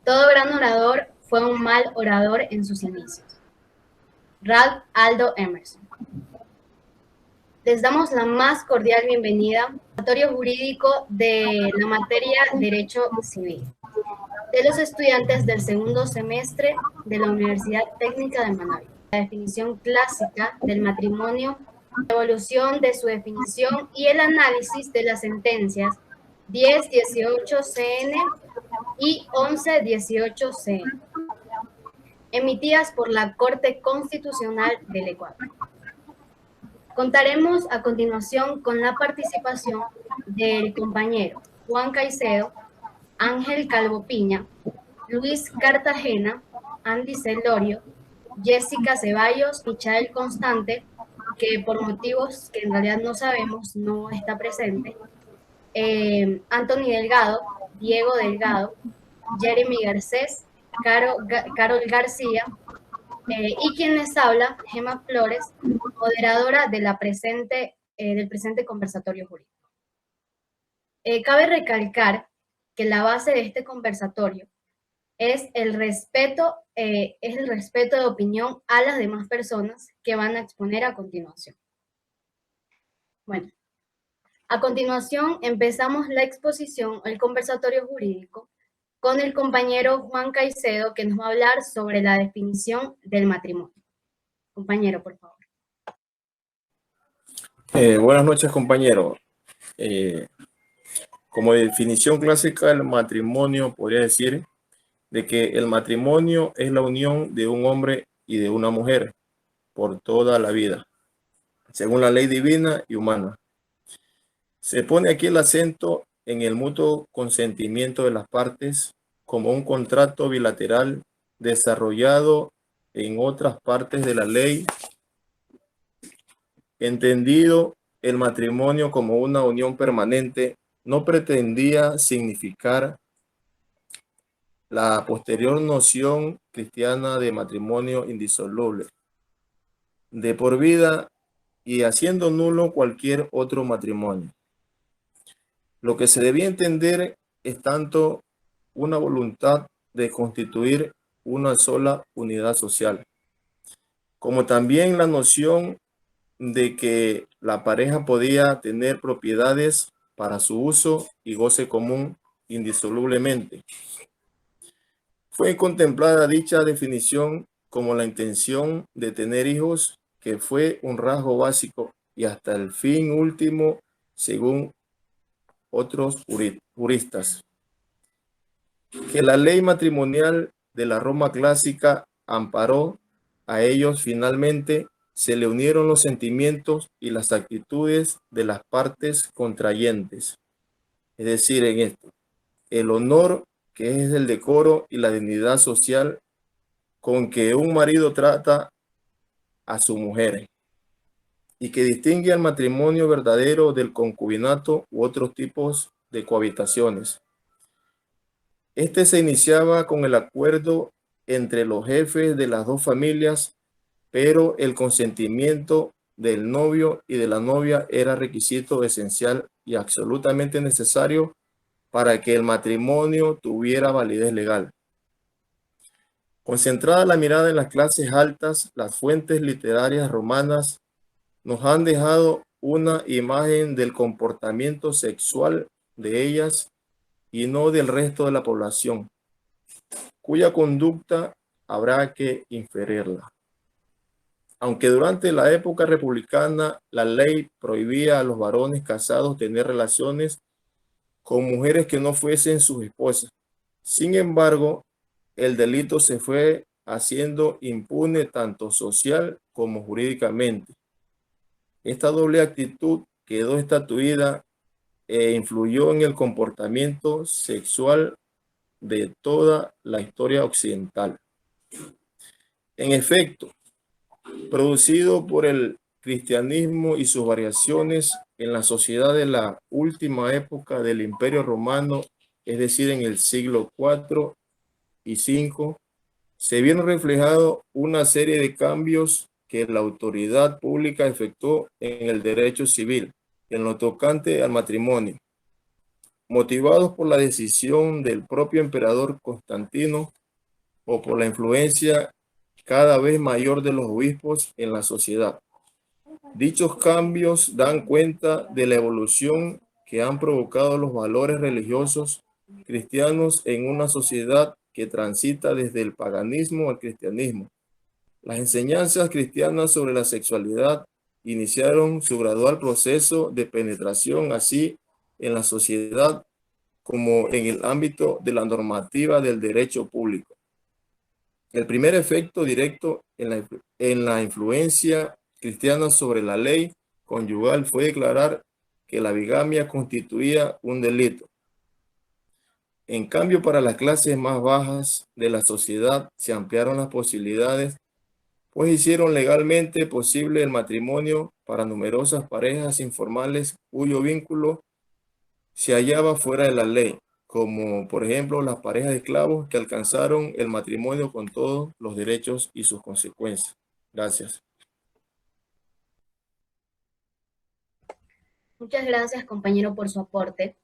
Todo gran orador fue un mal orador en sus inicios. Ralph Aldo Emerson. Les damos la más cordial bienvenida al laboratorio jurídico de la materia Derecho Civil de los estudiantes del segundo semestre de la Universidad Técnica de Manabí. La definición clásica del matrimonio, la evolución de su definición y el análisis de las sentencias 10-18 CN y 11-18 CN, emitidas por la Corte Constitucional del Ecuador. Contaremos a continuación con la participación del compañero Juan Caicedo, Ángel Calvo Piña, Luis Cartagena, Andy Celorio, Jessica Ceballos, Michael Constante, que por motivos que en realidad no sabemos no está presente, Anthony Delgado, Diego Delgado, Jeremy Garcés, Carol García, y quien les habla, Gemma Flores, moderadora de del presente conversatorio jurídico. Cabe recalcar que la base de este conversatorio es el respeto de opinión a las demás personas que van a exponer a continuación. Bueno, a continuación empezamos la exposición, el conversatorio jurídico, con el compañero Juan Caicedo, que nos va a hablar sobre la definición del matrimonio. Compañero, por favor. Buenas noches, compañero. Como definición clásica del matrimonio, podría decir de que el matrimonio es la unión de un hombre y de una mujer por toda la vida, según la ley divina y humana. Se pone aquí el acento en el mutuo consentimiento de las partes como un contrato bilateral desarrollado en otras partes de la ley, entendido el matrimonio como una unión permanente. No pretendía significar la posterior noción cristiana de matrimonio indisoluble, de por vida, y haciendo nulo cualquier otro matrimonio. Lo que se debía entender es tanto una voluntad de constituir una sola unidad social, como también la noción de que la pareja podía tener propiedades para su uso y goce común indisolublemente. Fue contemplada dicha definición como la intención de tener hijos, que fue un rasgo básico y hasta el fin último, según otros juristas. Que la ley matrimonial de la Roma clásica amparó a ellos, finalmente se le unieron los sentimientos y las actitudes de las partes contrayentes. Es decir, en esto, el honor, que es el decoro y la dignidad social con que un marido trata a su mujer, y que distingue al matrimonio verdadero del concubinato u otros tipos de cohabitaciones. Este se iniciaba con el acuerdo entre los jefes de las dos familias, pero el consentimiento del novio y de la novia era requisito esencial y absolutamente necesario para que el matrimonio tuviera validez legal. Concentrada la mirada en las clases altas, las fuentes literarias romanas nos han dejado una imagen del comportamiento sexual de ellas y no del resto de la población, cuya conducta habrá que inferirla. Aunque durante la época republicana la ley prohibía a los varones casados tener relaciones con mujeres que no fuesen sus esposas, sin embargo, el delito se fue haciendo impune tanto social como jurídicamente. Esta doble actitud quedó estatuida e influyó en el comportamiento sexual de toda la historia occidental. En efecto, producido por el cristianismo y sus variaciones en la sociedad de la última época del Imperio Romano, es decir, en el siglo IV y V, se vieron reflejados una serie de cambios que la autoridad pública efectuó en el derecho civil, en lo tocante al matrimonio. motivados por la decisión del propio emperador Constantino o por la influencia cada vez mayor de los obispos en la sociedad. Dichos cambios dan cuenta de la evolución que han provocado los valores religiosos cristianos en una sociedad que transita desde el paganismo al cristianismo. Las enseñanzas cristianas sobre la sexualidad iniciaron su gradual proceso de penetración así en la sociedad como en el ámbito de la normativa del derecho público. El primer efecto directo en la influencia cristiana sobre la ley conyugal fue declarar que la bigamia constituía un delito. En cambio, para las clases más bajas de la sociedad se ampliaron las posibilidades, pues hicieron legalmente posible el matrimonio para numerosas parejas informales cuyo vínculo se hallaba fuera de la ley, como por ejemplo las parejas de esclavos que alcanzaron el matrimonio con todos los derechos y sus consecuencias. Gracias. Muchas gracias, compañero, por su aporte.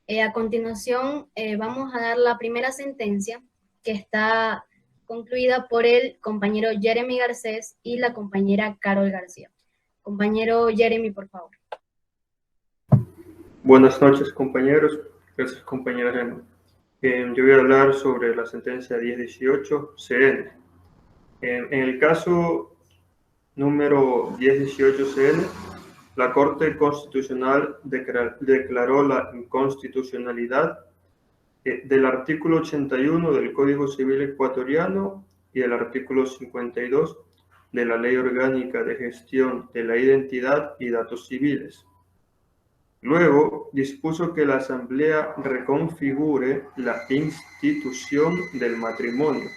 A continuación, vamos a dar la primera sentencia, que está concluida por el compañero Jeremy Garcés y la compañera Carol García. Compañero Jeremy, por favor. Buenas noches, compañeros. Gracias, compañera Gemma. Yo voy a hablar sobre la sentencia 1018 CN. En el caso número 1018 CN, la Corte Constitucional declaró la inconstitucionalidad del artículo 81 del Código Civil ecuatoriano y el artículo 52 de la Ley Orgánica de Gestión de la Identidad y Datos Civiles. Luego, dispuso que la Asamblea reconfigure la institución del matrimonio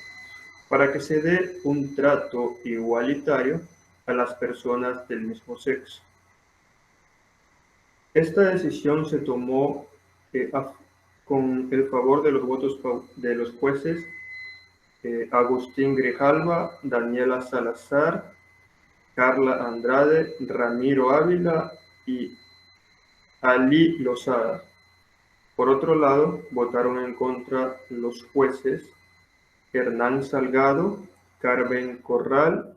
para que se dé un trato igualitario a las personas del mismo sexo. Esta decisión se tomó con el favor de los votos de los jueces Agustín Grijalva, Daniela Salazar, Carla Andrade, Ramiro Ávila y Ali Lozada. Por otro lado, votaron en contra los jueces Hernán Salgado, Carmen Corral,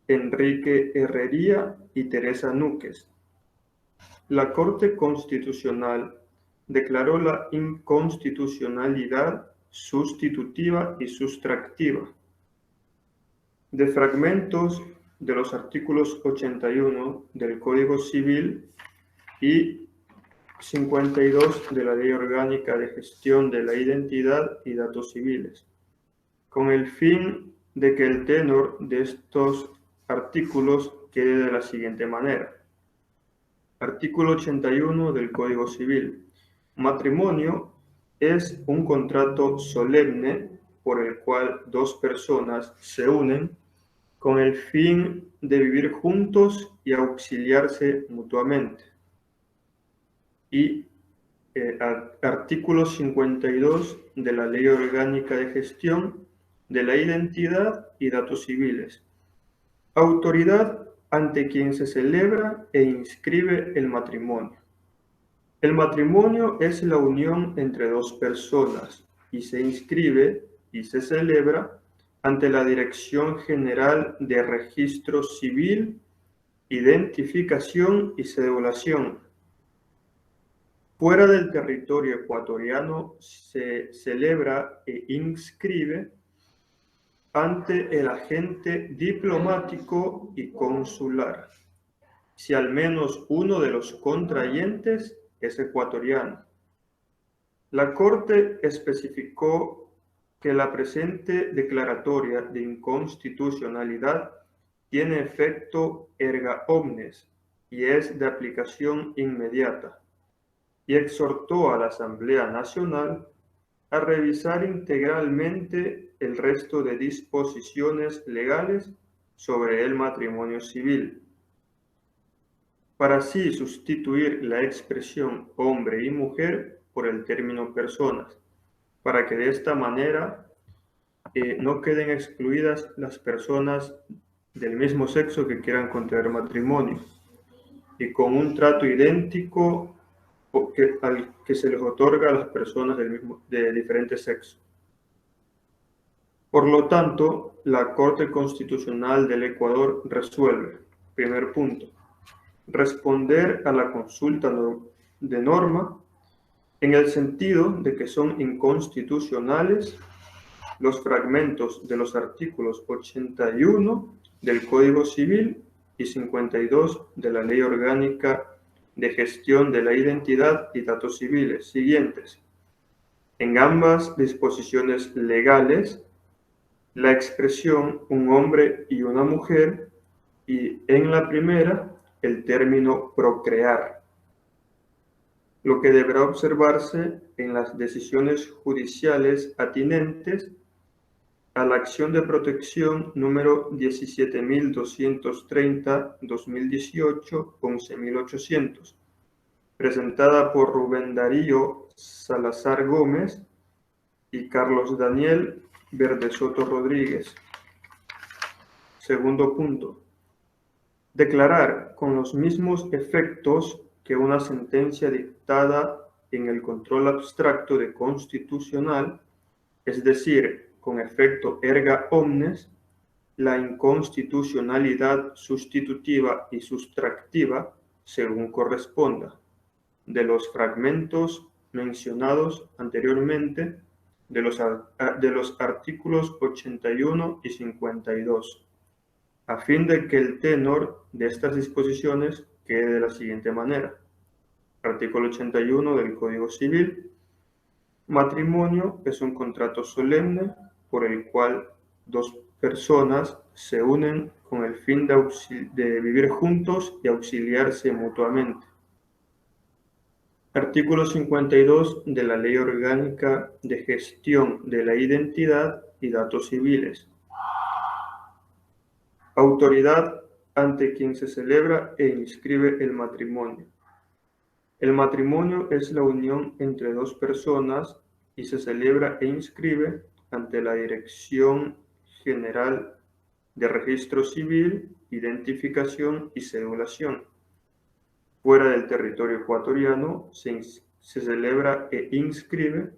Enrique Herrería y Teresa Núquez. La Corte Constitucional declaró la inconstitucionalidad sustitutiva y sustractiva de fragmentos de los artículos 81 del Código Civil y 52 de la Ley Orgánica de Gestión de la Identidad y Datos Civiles, con el fin de que el tenor de estos artículos quede de la siguiente manera. Artículo 81 del Código Civil. Matrimonio es un contrato solemne por el cual dos personas se unen con el fin de vivir juntos y auxiliarse mutuamente. Y artículo 52 de la Ley Orgánica de Gestión de la Identidad y Datos Civiles. Autoridad ante quien se celebra e inscribe el matrimonio. El matrimonio es la unión entre dos personas y se inscribe y se celebra ante la Dirección General de Registro Civil, Identificación y Cedulación. Fuera del territorio ecuatoriano se celebra e inscribe ante el agente diplomático y consular, si al menos uno de los contrayentes es ecuatoriano. La Corte especificó que la presente declaratoria de inconstitucionalidad tiene efecto erga omnes y es de aplicación inmediata, y exhortó a la Asamblea Nacional a revisar integralmente el resto de disposiciones legales sobre el matrimonio civil, para así sustituir la expresión hombre y mujer por el término personas, para que de esta manera no queden excluidas las personas del mismo sexo que quieran contraer matrimonio, y con un trato idéntico al que se les otorga a las personas de diferente sexo. Por lo tanto, la Corte Constitucional del Ecuador resuelve, primer punto, responder a la consulta de norma en el sentido de que son inconstitucionales los fragmentos de los artículos 81 del Código Civil y 52 de la Ley Orgánica de Gestión de la Identidad y Datos Civiles siguientes. En ambas disposiciones legales, la expresión un hombre y una mujer, y en la primera, el término procrear. Lo que deberá observarse en las decisiones judiciales atinentes a la acción de protección número 17.230-2018, 11.800, presentada por Rubén Darío Salazar Gómez y Carlos Daniel Verdesoto Rodríguez. Segundo punto. Declarar con los mismos efectos que una sentencia dictada en el control abstracto de constitucional, es decir, con efecto erga omnes, la inconstitucionalidad sustitutiva y sustractiva, según corresponda, de los fragmentos mencionados anteriormente de los artículos 81 y 52, a fin de que el tenor de estas disposiciones quede de la siguiente manera. Artículo 81 del Código Civil. Matrimonio es un contrato solemne por el cual dos personas se unen con el fin de vivir juntos y auxiliarse mutuamente. Artículo 52 de la Ley Orgánica de Gestión de la Identidad y Datos Civiles. Autoridad ante quien se celebra e inscribe el matrimonio. El matrimonio es la unión entre dos personas y se celebra e inscribe ante la Dirección General de Registro Civil, Identificación y Cedulación. Fuera del territorio ecuatoriano se celebra e inscribe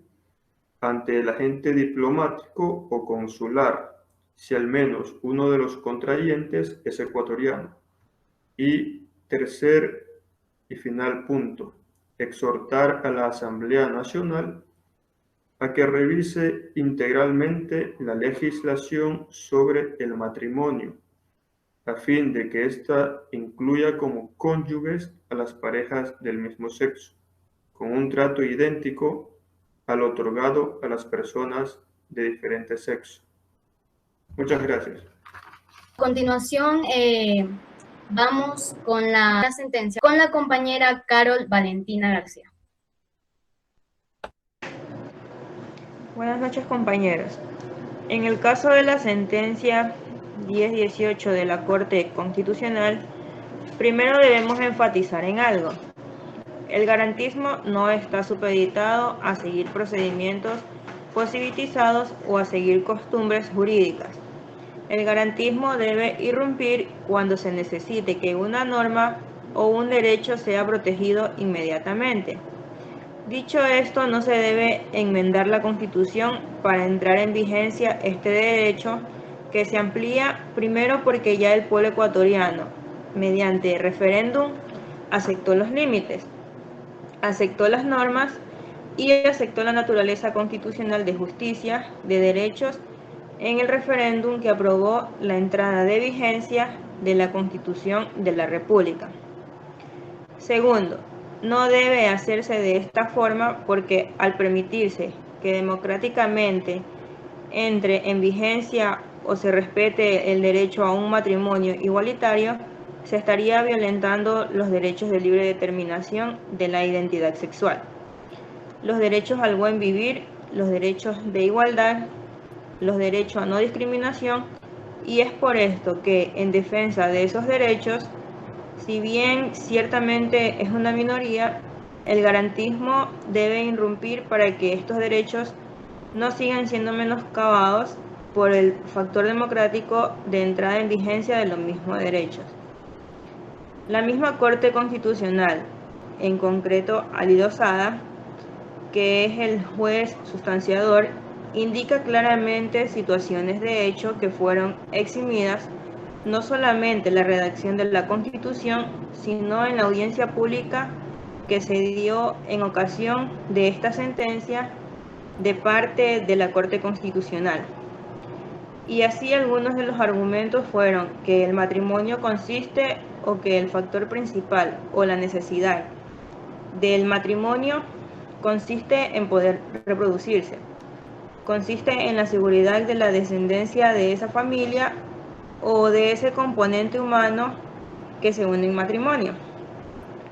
ante el agente diplomático o consular, si al menos uno de los contrayentes es ecuatoriano. Y tercer y final punto, exhortar a la Asamblea Nacional a que revise integralmente la legislación sobre el matrimonio, a fin de que ésta incluya como cónyuges a las parejas del mismo sexo, con un trato idéntico al otorgado a las personas de diferente sexo. Muchas gracias. A continuación, vamos con la sentencia con la compañera Carol Valentina García. Buenas noches, compañeros. En el caso de la sentencia 1018 de la Corte Constitucional, primero debemos enfatizar en algo. El garantismo no está supeditado a seguir procedimientos positivizados o a seguir costumbres jurídicas. El garantismo debe irrumpir cuando se necesite que una norma o un derecho sea protegido inmediatamente. Dicho esto, no se debe enmendar la Constitución para entrar en vigencia este derecho, que se amplía primero porque ya el pueblo ecuatoriano, mediante referéndum, aceptó los límites, aceptó las normas y aceptó la naturaleza constitucional de justicia, de derechos, en el referéndum que aprobó la entrada de vigencia de la Constitución de la República. Segundo, no debe hacerse de esta forma porque al permitirse que democráticamente entre en vigencia o se respete el derecho a un matrimonio igualitario, se estaría violentando los derechos de libre determinación de la identidad sexual, los derechos al buen vivir, los derechos de igualdad, los derechos a no discriminación, y es por esto que en defensa de esos derechos, si bien ciertamente es una minoría, el garantismo debe irrumpir para que estos derechos no sigan siendo menoscabados por el factor democrático de entrada en vigencia de los mismos derechos. La misma Corte Constitucional, en concreto Ali Lozada, que es el juez sustanciador, indica claramente situaciones de hecho que fueron eximidas no solamente en la redacción de la Constitución, sino en la audiencia pública que se dio en ocasión de esta sentencia de parte de la Corte Constitucional. Y así algunos de los argumentos fueron que el matrimonio consiste o que el factor principal o la necesidad del matrimonio consiste en poder reproducirse, consiste en la seguridad de la descendencia de esa familia o de ese componente humano que se une en matrimonio,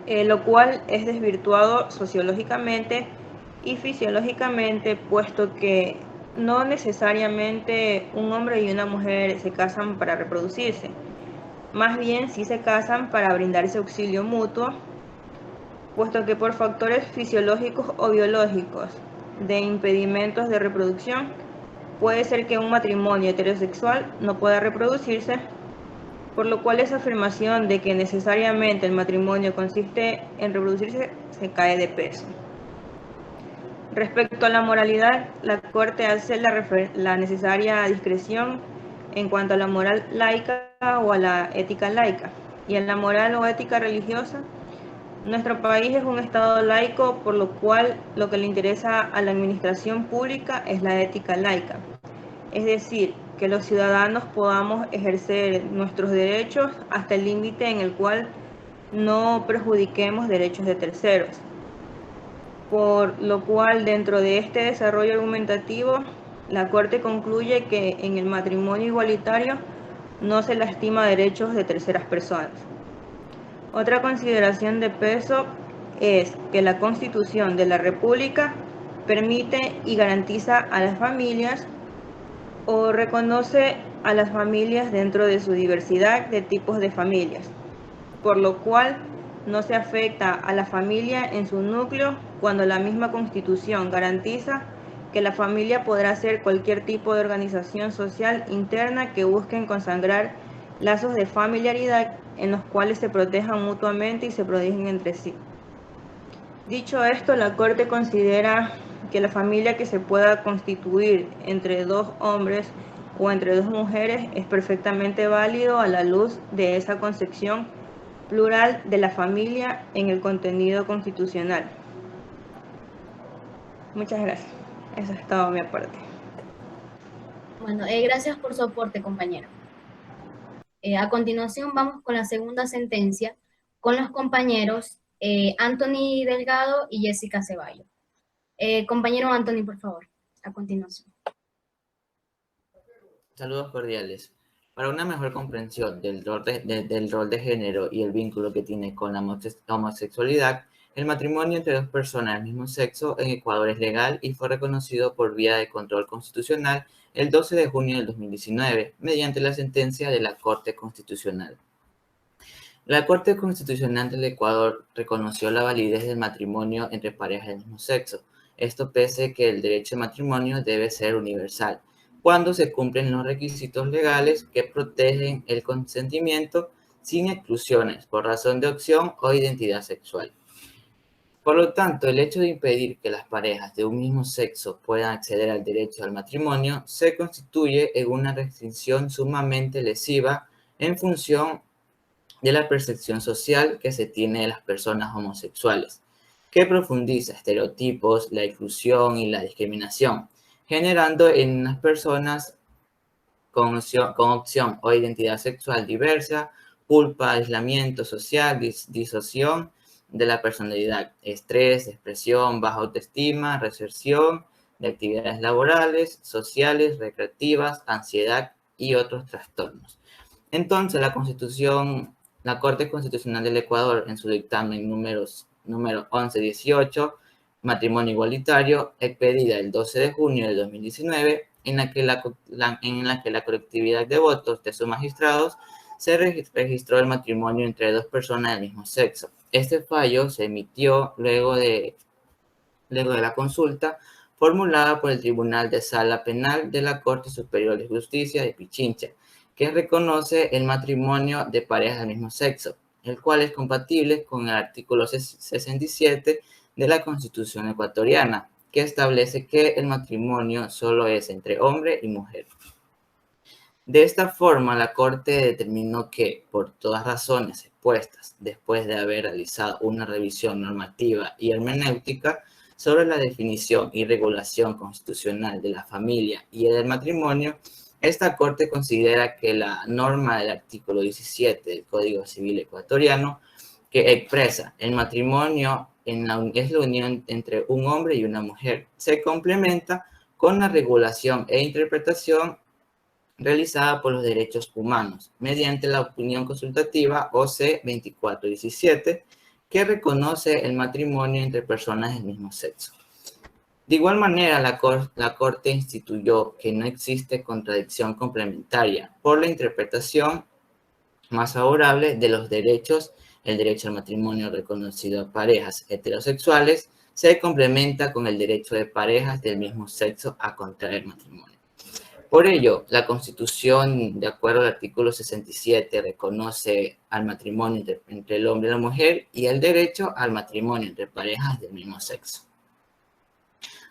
lo cual es desvirtuado sociológicamente y fisiológicamente, puesto que no necesariamente un hombre y una mujer se casan para reproducirse, más bien sí se casan para brindarse auxilio mutuo, puesto que por factores fisiológicos o biológicos de impedimentos de reproducción, puede ser que un matrimonio heterosexual no pueda reproducirse, por lo cual esa afirmación de que necesariamente el matrimonio consiste en reproducirse se cae de peso. Respecto a la moralidad, la Corte hace la necesaria discreción en cuanto a la moral laica o a la ética laica. Y en la moral o ética religiosa, nuestro país es un estado laico, por lo cual lo que le interesa a la administración pública es la ética laica. Es decir, que los ciudadanos podamos ejercer nuestros derechos hasta el límite en el cual no perjudiquemos derechos de terceros. Por lo cual, dentro de este desarrollo argumentativo, la Corte concluye que en el matrimonio igualitario no se lastima derechos de terceras personas. Otra consideración de peso es que la Constitución de la República permite y garantiza a las familias o reconoce a las familias dentro de su diversidad de tipos de familias, por lo cual no se afecta a la familia en su núcleo cuando la misma Constitución garantiza que la familia podrá ser cualquier tipo de organización social interna que busquen consagrar lazos de familiaridad en los cuales se protejan mutuamente y se protegen entre sí. Dicho esto, la Corte considera que la familia que se pueda constituir entre dos hombres o entre dos mujeres es perfectamente válido a la luz de esa concepción plural de la familia en el contenido constitucional. Muchas gracias. Eso es todo mi aporte. Bueno, gracias por su aporte, compañero. A continuación vamos con la segunda sentencia con los compañeros Anthony Delgado y Jessica Ceballos. Compañero Anthony, por favor, a continuación. Saludos cordiales. Para una mejor comprensión del rol de género y el vínculo que tiene con la homosexualidad, el matrimonio entre dos personas del mismo sexo en Ecuador es legal y fue reconocido por vía de control constitucional el 12 de junio del 2019 mediante la sentencia de la Corte Constitucional. La Corte Constitucional del Ecuador reconoció la validez del matrimonio entre parejas del mismo sexo. Esto pese a que el derecho al matrimonio debe ser universal, cuando se cumplen los requisitos legales que protegen el consentimiento sin exclusiones por razón de opción o identidad sexual. Por lo tanto, el hecho de impedir que las parejas de un mismo sexo puedan acceder al derecho al matrimonio se constituye en una restricción sumamente lesiva en función de la percepción social que se tiene de las personas homosexuales, que profundiza estereotipos, la exclusión y la discriminación, generando en unas personas con opción o identidad sexual diversa, culpa, aislamiento social, disociación de la personalidad, estrés, depresión, baja autoestima, reserción de actividades laborales, sociales, recreativas, ansiedad y otros trastornos. Entonces, la Corte Constitucional del Ecuador, en su dictamen número 1118, matrimonio igualitario, expedida el 12 de junio de 2019, en la que la colectividad de votos de sus magistrados se registró el matrimonio entre dos personas del mismo sexo. Este fallo se emitió luego de la consulta formulada por el Tribunal de Sala Penal de la Corte Superior de Justicia de Pichincha, que reconoce el matrimonio de parejas del mismo sexo. el cual es compatible con el artículo 67 de la Constitución ecuatoriana, que establece que el matrimonio solo es entre hombre y mujer. De esta forma, la Corte determinó que, por todas razones expuestas, después de haber realizado una revisión normativa y hermenéutica sobre la definición y regulación constitucional de la familia y del matrimonio, esta Corte considera que la norma del artículo 17 del Código Civil ecuatoriano, que expresa el matrimonio es la unión entre un hombre y una mujer, se complementa con la regulación e interpretación realizada por los derechos humanos mediante la opinión consultativa OC 2417, que reconoce el matrimonio entre personas del mismo sexo. De igual manera, la Corte instituyó que no existe contradicción complementaria por la interpretación más favorable de los derechos. El derecho al matrimonio reconocido a parejas heterosexuales se complementa con el derecho de parejas del mismo sexo a contraer matrimonio. Por ello, la Constitución, de acuerdo al artículo 67, reconoce al matrimonio entre el hombre y la mujer y el derecho al matrimonio entre parejas del mismo sexo.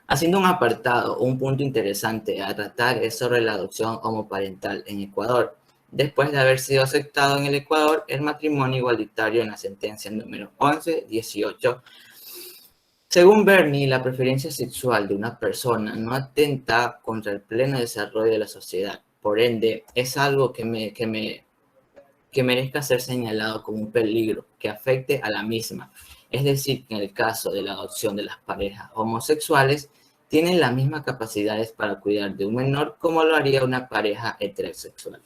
Haciendo un apartado, un punto interesante a tratar es sobre la adopción homoparental en Ecuador. Después de haber sido aceptado en el Ecuador el matrimonio igualitario en la sentencia número 1118, según Bernie, la preferencia sexual de una persona no atenta contra el pleno desarrollo de la sociedad. Por ende, es algo que merezca ser señalado como un peligro que afecte a la misma. Es decir, que en el caso de la adopción de las parejas homosexuales, tienen las mismas capacidades para cuidar de un menor como lo haría una pareja heterosexual.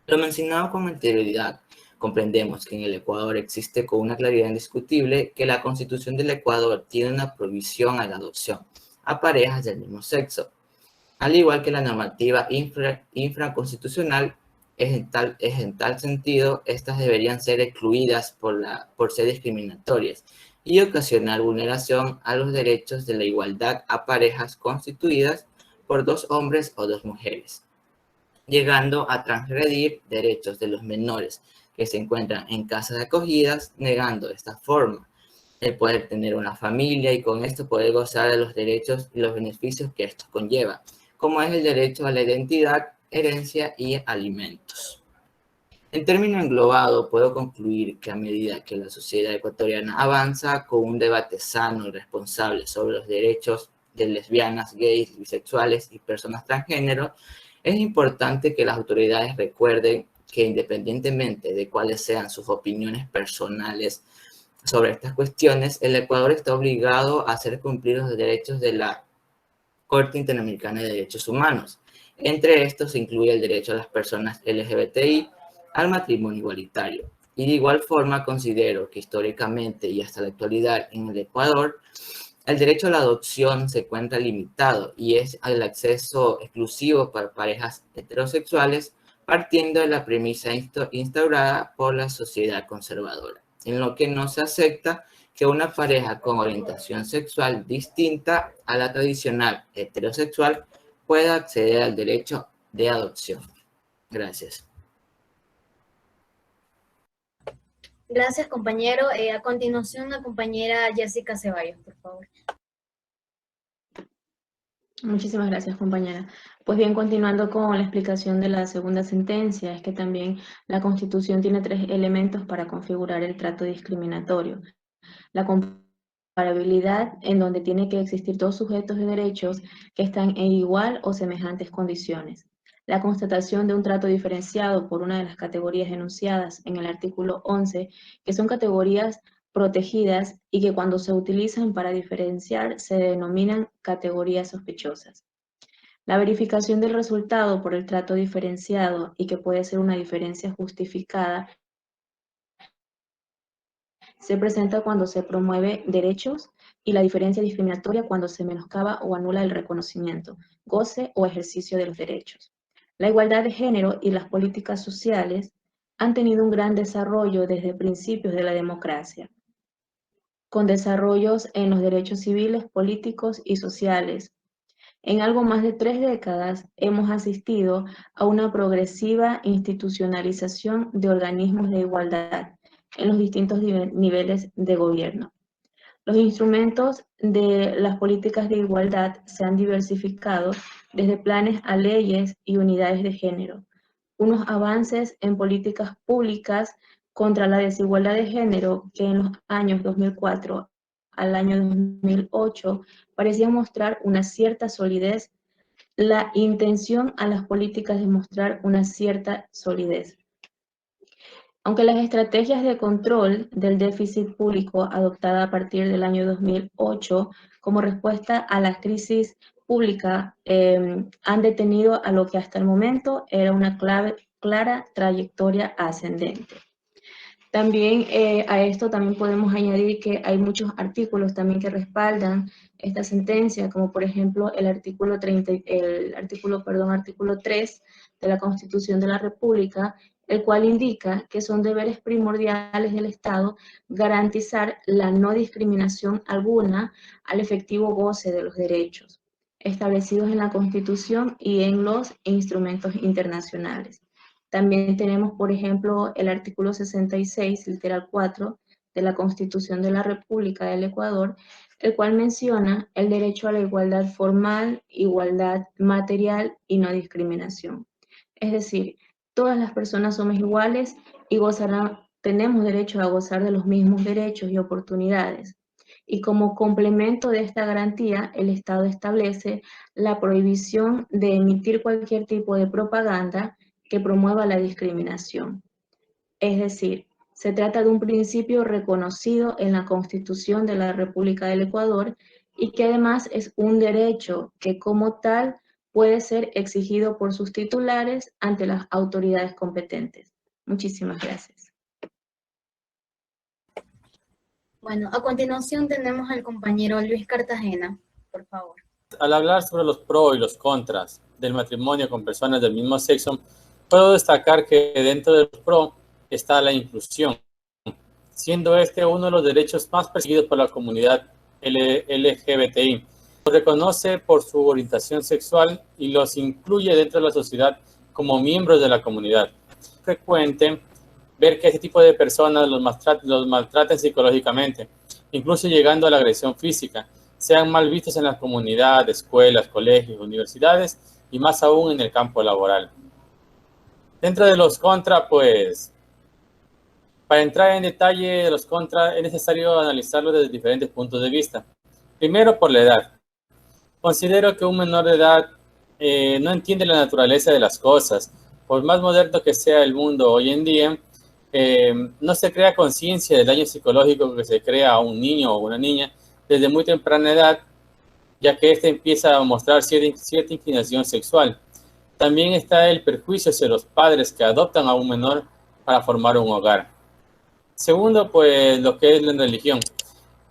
Lo mencionado con anterioridad, comprendemos que en el Ecuador existe con una claridad indiscutible que la Constitución del Ecuador tiene una prohibición a la adopción a parejas del mismo sexo, al igual que la normativa infraconstitucional. En tal sentido, estas deberían ser excluidas por ser discriminatorias y ocasionar vulneración a los derechos de la igualdad a parejas constituidas por dos hombres o dos mujeres, llegando a transgredir derechos de los menores que se encuentran en casas de acogidas, negando de esta forma el poder tener una familia y con esto poder gozar de los derechos y los beneficios que esto conlleva, como es el derecho a la identidad, herencia y alimentos. En términos englobados, puedo concluir que a medida que la sociedad ecuatoriana avanza con un debate sano y responsable sobre los derechos de lesbianas, gays, bisexuales y personas transgénero, es importante que las autoridades recuerden que independientemente de cuáles sean sus opiniones personales sobre estas cuestiones, el Ecuador está obligado a hacer cumplir los derechos de la Corte Interamericana de Derechos Humanos. Entre estos se incluye el derecho a las personas LGBTI al matrimonio igualitario. Y de igual forma considero que históricamente y hasta la actualidad en el Ecuador, el derecho a la adopción se encuentra limitado y es el acceso exclusivo para parejas heterosexuales, partiendo de la premisa instaurada por la sociedad conservadora, en lo que no se acepta que una pareja con orientación sexual distinta a la tradicional heterosexual pueda acceder al derecho de adopción. Gracias. Gracias, compañero. A continuación, la compañera Jessica Ceballos, por favor. Muchísimas gracias, compañera. Pues bien, continuando con la explicación de la segunda sentencia, es que también la Constitución tiene 3 elementos para configurar el trato discriminatorio. La comparabilidad, en donde tiene que existir 2 sujetos de derechos que están en igual o semejantes condiciones. La constatación de un trato diferenciado por una de las categorías enunciadas en el artículo 11, que son categorías protegidas y que cuando se utilizan para diferenciar se denominan categorías sospechosas. La verificación del resultado por el trato diferenciado y que puede ser una diferencia justificada se presenta cuando se promueve derechos y la diferencia discriminatoria cuando se menoscaba o anula el reconocimiento, goce o ejercicio de los derechos. La igualdad de género y las políticas sociales han tenido un gran desarrollo desde principios de la democracia, con desarrollos en los derechos civiles, políticos y sociales. En algo más de 3 décadas hemos asistido a una progresiva institucionalización de organismos de igualdad en los distintos niveles de gobierno. Los instrumentos de las políticas de igualdad se han diversificado desde planes a leyes y unidades de género. Unos avances en políticas públicas contra la desigualdad de género que en los años 2004 al año 2008 parecían mostrar una cierta solidez, la intención a las políticas de mostrar una cierta solidez. Aunque las estrategias de control del déficit público adoptadas a partir del año 2008 como respuesta a la crisis pública han detenido a lo que hasta el momento era una clara trayectoria ascendente. También a esto también podemos añadir que hay muchos artículos también que respaldan esta sentencia, como por ejemplo el artículo 3 de la Constitución de la República, el cual indica que son deberes primordiales del Estado garantizar la no discriminación alguna al efectivo goce de los derechos establecidos en la Constitución y en los instrumentos internacionales. También tenemos, por ejemplo, el artículo 66, literal 4, de la Constitución de la República del Ecuador, el cual menciona el derecho a la igualdad formal, igualdad material y no discriminación. Es decir, todas las personas somos iguales y tenemos derecho a gozar de los mismos derechos y oportunidades. Y como complemento de esta garantía, el Estado establece la prohibición de emitir cualquier tipo de propaganda que promueva la discriminación. Es decir, se trata de un principio reconocido en la Constitución de la República del Ecuador y que además es un derecho que como tal puede ser exigido por sus titulares ante las autoridades competentes. Muchísimas gracias. Bueno, a continuación tenemos al compañero Luis Cartagena, por favor. Al hablar sobre los pros y los contras del matrimonio con personas del mismo sexo, puedo destacar que dentro de los pros está la inclusión, siendo este uno de los derechos más perseguidos por la comunidad LGBTI. Los reconoce por su orientación sexual y los incluye dentro de la sociedad como miembros de la comunidad. Es frecuente ver que este tipo de personas los maltraten psicológicamente, incluso llegando a la agresión física, sean mal vistos en la comunidad, escuelas, colegios, universidades y más aún en el campo laboral. Dentro de los contras, pues, para entrar en detalle de los contras es necesario analizarlos desde diferentes puntos de vista. Primero, por la edad. Considero que un menor de edad no entiende la naturaleza de las cosas. Por más moderno que sea el mundo hoy en día, no se crea conciencia del daño psicológico que se crea a un niño o una niña desde muy temprana edad, ya que éste empieza a mostrar cierta inclinación sexual. También está el perjuicio hacia los padres que adoptan a un menor para formar un hogar. Segundo, pues lo que es la religión.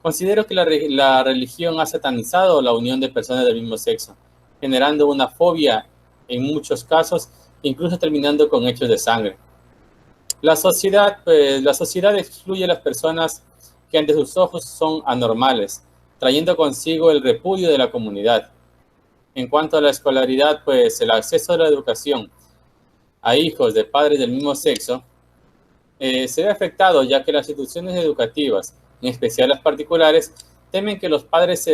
Considero que la religión ha satanizado la unión de personas del mismo sexo, generando una fobia en muchos casos, incluso terminando con hechos de sangre. La sociedad excluye a las personas que ante sus ojos son anormales, trayendo consigo el repudio de la comunidad. En cuanto a la escolaridad, pues el acceso a la educación a hijos de padres del mismo sexo se ve afectado, ya que las instituciones educativas, en especial las particulares, temen que los padres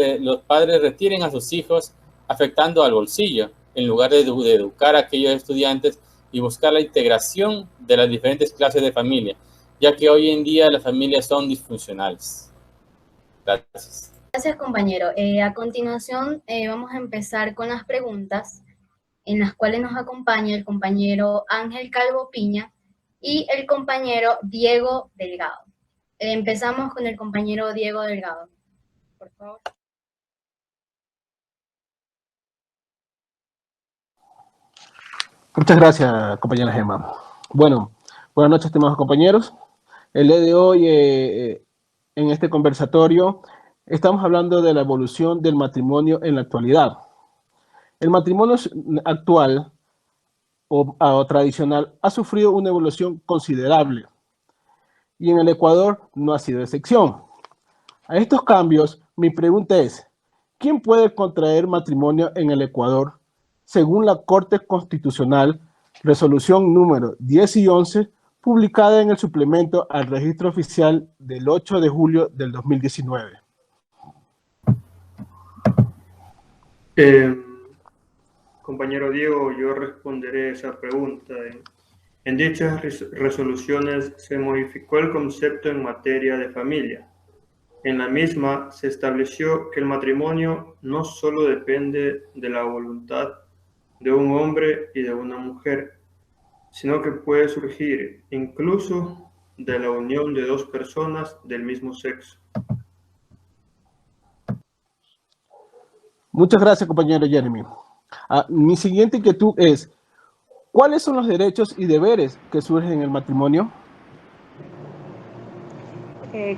retiren a sus hijos, afectando al bolsillo, en lugar de educar a aquellos estudiantes y buscar la integración de las diferentes clases de familia, ya que hoy en día las familias son disfuncionales. Gracias. Gracias, compañero. A continuación vamos a empezar con las preguntas en las cuales nos acompaña el compañero Ángel Calvo Piña y el compañero Diego Delgado. Empezamos con el compañero Diego Delgado, por favor. Muchas gracias, compañera Gemma. Bueno, buenas noches, estimados compañeros. El día de hoy, en este conversatorio, estamos hablando de la evolución del matrimonio en la actualidad. El matrimonio actual o tradicional ha sufrido una evolución considerable y en el Ecuador no ha sido excepción. A estos cambios, mi pregunta es, ¿quién puede contraer matrimonio en el Ecuador según la Corte Constitucional, resolución número 10 y 11, publicada en el suplemento al registro oficial del 8 de julio del 2019. Compañero Diego, yo responderé esa pregunta. En dichas resoluciones se modificó el concepto en materia de familia. En la misma se estableció que el matrimonio no solo depende de la voluntad de un hombre y de una mujer, sino que puede surgir incluso de la unión de dos personas del mismo sexo. Muchas gracias, compañero Jeremy. Mi siguiente inquietud es, ¿cuáles son los derechos y deberes que surgen en el matrimonio?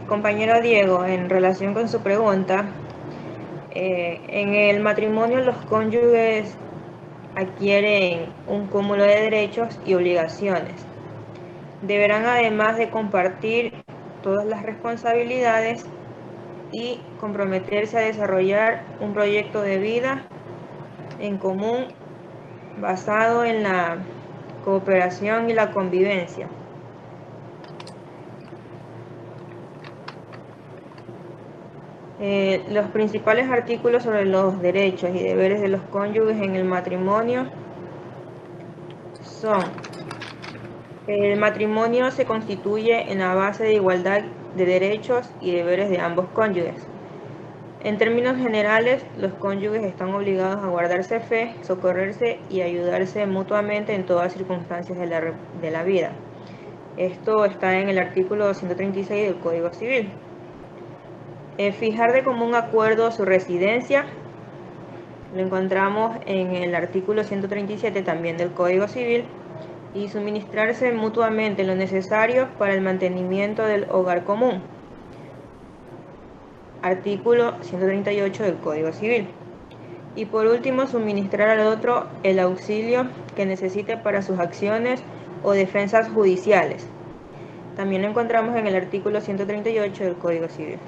Compañero Diego, en relación con su pregunta, en el matrimonio los cónyuges adquieren un cúmulo de derechos y obligaciones. Deberán además de compartir todas las responsabilidades y comprometerse a desarrollar un proyecto de vida en común basado en la cooperación y la convivencia. Los principales artículos sobre los derechos y deberes de los cónyuges en el matrimonio son: el matrimonio se constituye en la base de igualdad de derechos y deberes de ambos cónyuges. En términos generales, los cónyuges están obligados a guardarse fe, socorrerse y ayudarse mutuamente en todas circunstancias de la vida. Esto está en el artículo 236 del Código Civil. Fijar de común acuerdo su residencia, lo encontramos en el artículo 137 también del Código Civil, y suministrarse mutuamente lo necesario para el mantenimiento del hogar común, artículo 138 del Código Civil. Y por último, suministrar al otro el auxilio que necesite para sus acciones o defensas judiciales. También lo encontramos en el artículo 138 del Código Civil.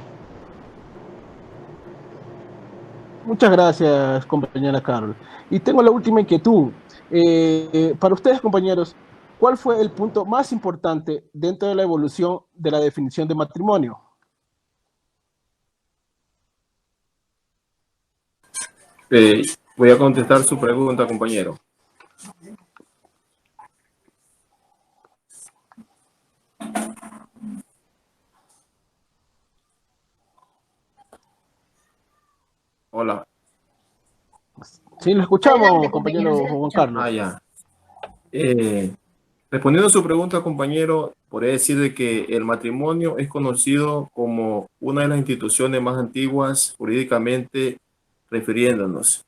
Muchas gracias, compañera Carol. Y tengo la última inquietud. Para ustedes, compañeros, ¿cuál fue el punto más importante dentro de la evolución de la definición de matrimonio? Voy a contestar su pregunta, compañero. Hola. Sí, lo escuchamos, Adelante, compañero Juan Carlos. Ya. Respondiendo a su pregunta, compañero, podría decir de que el matrimonio es conocido como una de las instituciones más antiguas jurídicamente refiriéndonos,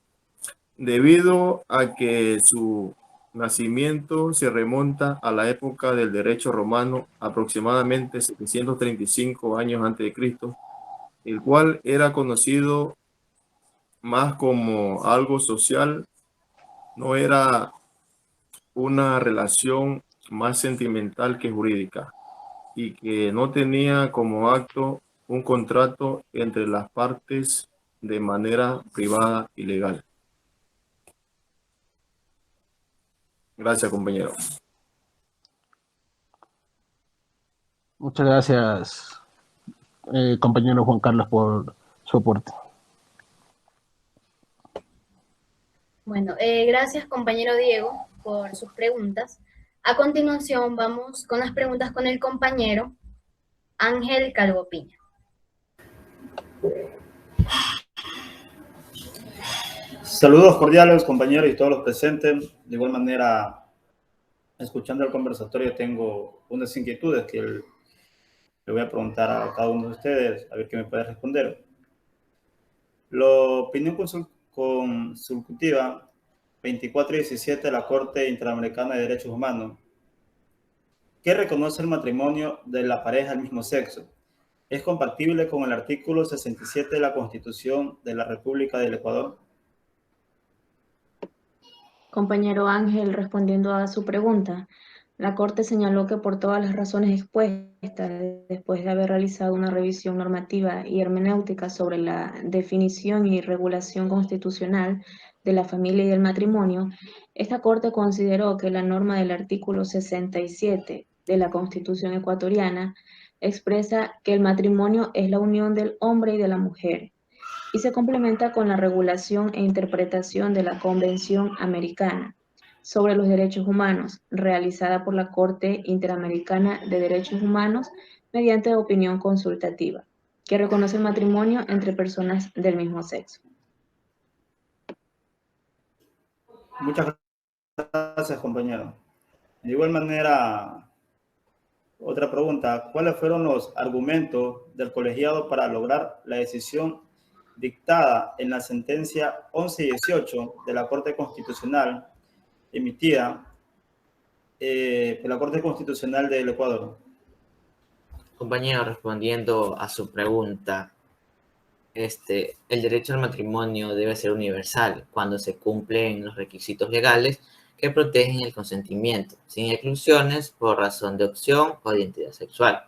debido a que su nacimiento se remonta a la época del derecho romano, aproximadamente 735 años antes de Cristo, el cual era conocido más como algo social, no era una relación más sentimental que jurídica, y que no tenía como acto un contrato entre las partes de manera privada y legal. Gracias, compañero. Muchas gracias, compañero Juan Carlos, por su aporte. Bueno, gracias, compañero Diego, por sus preguntas. A continuación, vamos con las preguntas con el compañero Ángel Calvo Piña. Saludos cordiales, compañeros y todos los presentes. De igual manera, escuchando el conversatorio, tengo unas inquietudes que le voy a preguntar a cada uno de ustedes, a ver qué me puede responder. La opinión consultiva 2417 de la Corte Interamericana de Derechos Humanos, que reconoce el matrimonio de la pareja del mismo sexo, ¿es compatible con el artículo 67 de la Constitución de la República del Ecuador? Compañero Ángel, respondiendo a su pregunta, la Corte señaló que por todas las razones expuestas, después de haber realizado una revisión normativa y hermenéutica sobre la definición y regulación constitucional de la familia y del matrimonio, esta Corte consideró que la norma del artículo 67 de la Constitución ecuatoriana expresa que el matrimonio es la unión del hombre y de la mujer y se complementa con la regulación e interpretación de la Convención Americana sobre los Derechos Humanos, realizada por la Corte Interamericana de Derechos Humanos mediante opinión consultativa, que reconoce el matrimonio entre personas del mismo sexo. Muchas gracias, compañero. De igual manera, otra pregunta. ¿Cuáles fueron los argumentos del colegiado para lograr la decisión dictada en la sentencia 1118 de la Corte Constitucional emitida por la Corte Constitucional del Ecuador? Compañero, respondiendo a su pregunta, el derecho al matrimonio debe ser universal cuando se cumplen los requisitos legales que protegen el consentimiento, sin exclusiones por razón de opción o de identidad sexual.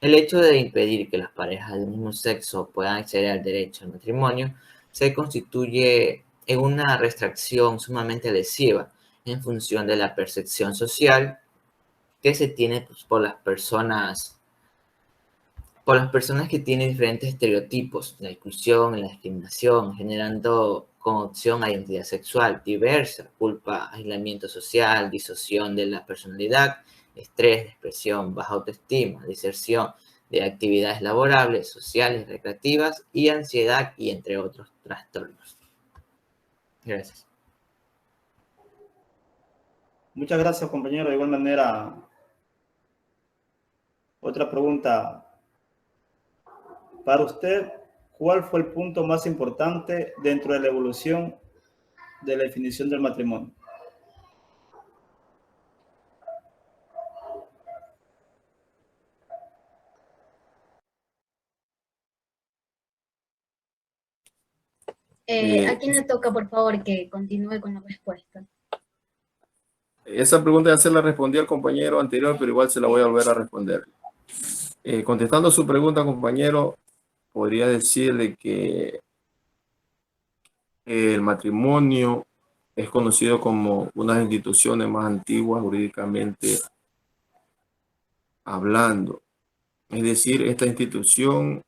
El hecho de impedir que las parejas del mismo sexo puedan acceder al derecho al matrimonio se constituye en una restricción sumamente lesiva en función de la percepción social que se tiene por las personas que tienen diferentes estereotipos, la exclusión, la discriminación, generando con opción a identidad sexual diversa, culpa, aislamiento social, disociación de la personalidad, estrés, depresión, baja autoestima, deserción de actividades laborables, sociales, recreativas y ansiedad, y entre otros trastornos. Gracias. Muchas gracias, compañero. De igual manera, otra pregunta. Para usted, ¿cuál fue el punto más importante dentro de la evolución de la definición del matrimonio? ¿A quién le toca, por favor, que continúe con la respuesta? Esa pregunta ya se la respondí al compañero anterior, pero igual se la voy a volver a responder. Contestando su pregunta, compañero, podría decirle que el matrimonio es conocido como una de las instituciones más antiguas jurídicamente hablando. Es decir, esta institución,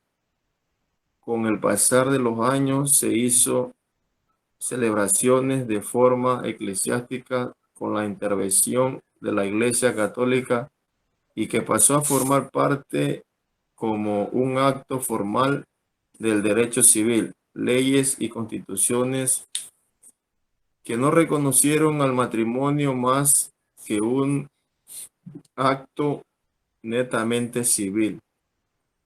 con el pasar de los años, se hizo celebraciones de forma eclesiástica con la intervención de la Iglesia Católica y que pasó a formar parte como un acto formal del derecho civil, leyes y constituciones que no reconocieron al matrimonio más que un acto netamente civil.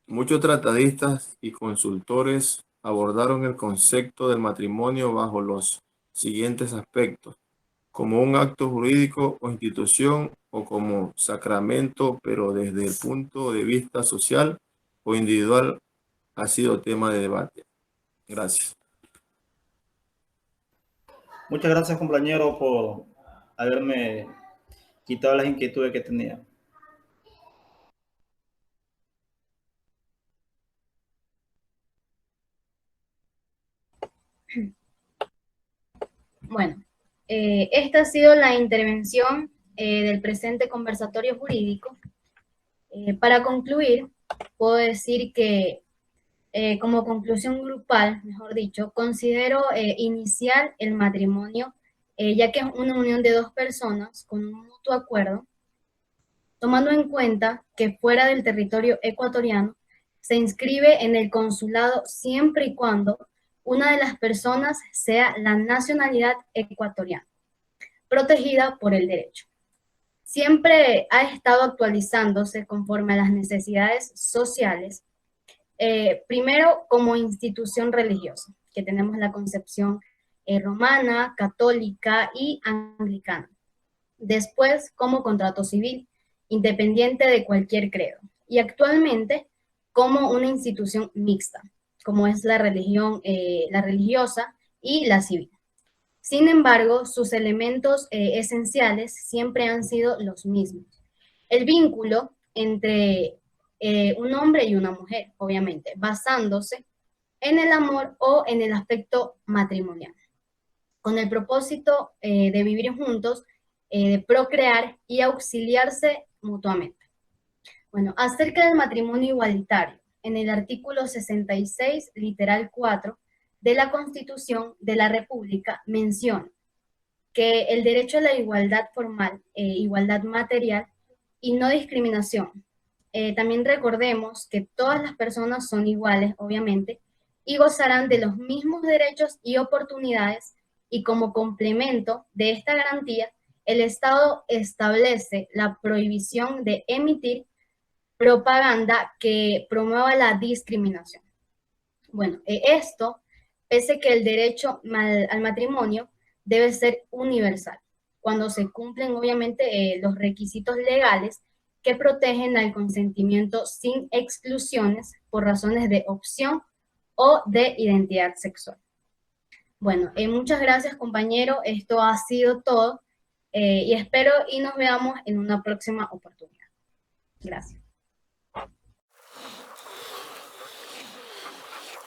Muchos tratadistas y consultores abordaron el concepto del matrimonio bajo los siguientes aspectos: como un acto jurídico o institución, o como sacramento, pero desde el punto de vista social o individual ha sido tema de debate. Gracias. Muchas gracias, compañero, por haberme quitado las inquietudes que tenía. Bueno, esta ha sido la intervención del presente conversatorio jurídico. Para concluir, puedo decir que como conclusión grupal, mejor dicho, considero iniciar el matrimonio, ya que es una unión de dos personas con un mutuo acuerdo, tomando en cuenta que fuera del territorio ecuatoriano se inscribe en el consulado siempre y cuando una de las personas sea la nacionalidad ecuatoriana, protegida por el derecho. Siempre ha estado actualizándose conforme a las necesidades sociales. Primero, como institución religiosa, que tenemos la concepción romana, católica y anglicana. Después, como contrato civil, independiente de cualquier credo. Y actualmente, como una institución mixta, como es la religión, la religiosa y la civil. Sin embargo, sus elementos esenciales siempre han sido los mismos. El vínculo entre un hombre y una mujer, obviamente, basándose en el amor o en el afecto matrimonial, con el propósito de vivir juntos, de procrear y auxiliarse mutuamente. Bueno, acerca del matrimonio igualitario, en el artículo 66, literal 4 de la Constitución de la República menciona que el derecho a la igualdad formal, igualdad material y no discriminación. También recordemos que todas las personas son iguales, obviamente, y gozarán de los mismos derechos y oportunidades, y como complemento de esta garantía, el Estado establece la prohibición de emitir propaganda que promueva la discriminación. Bueno, esto, pese que el derecho al matrimonio debe ser universal, cuando se cumplen obviamente los requisitos legales que protegen al consentimiento sin exclusiones por razones de opción o de identidad sexual. Bueno, muchas gracias, compañero. Esto ha sido todo y espero y nos veamos en una próxima oportunidad. Gracias.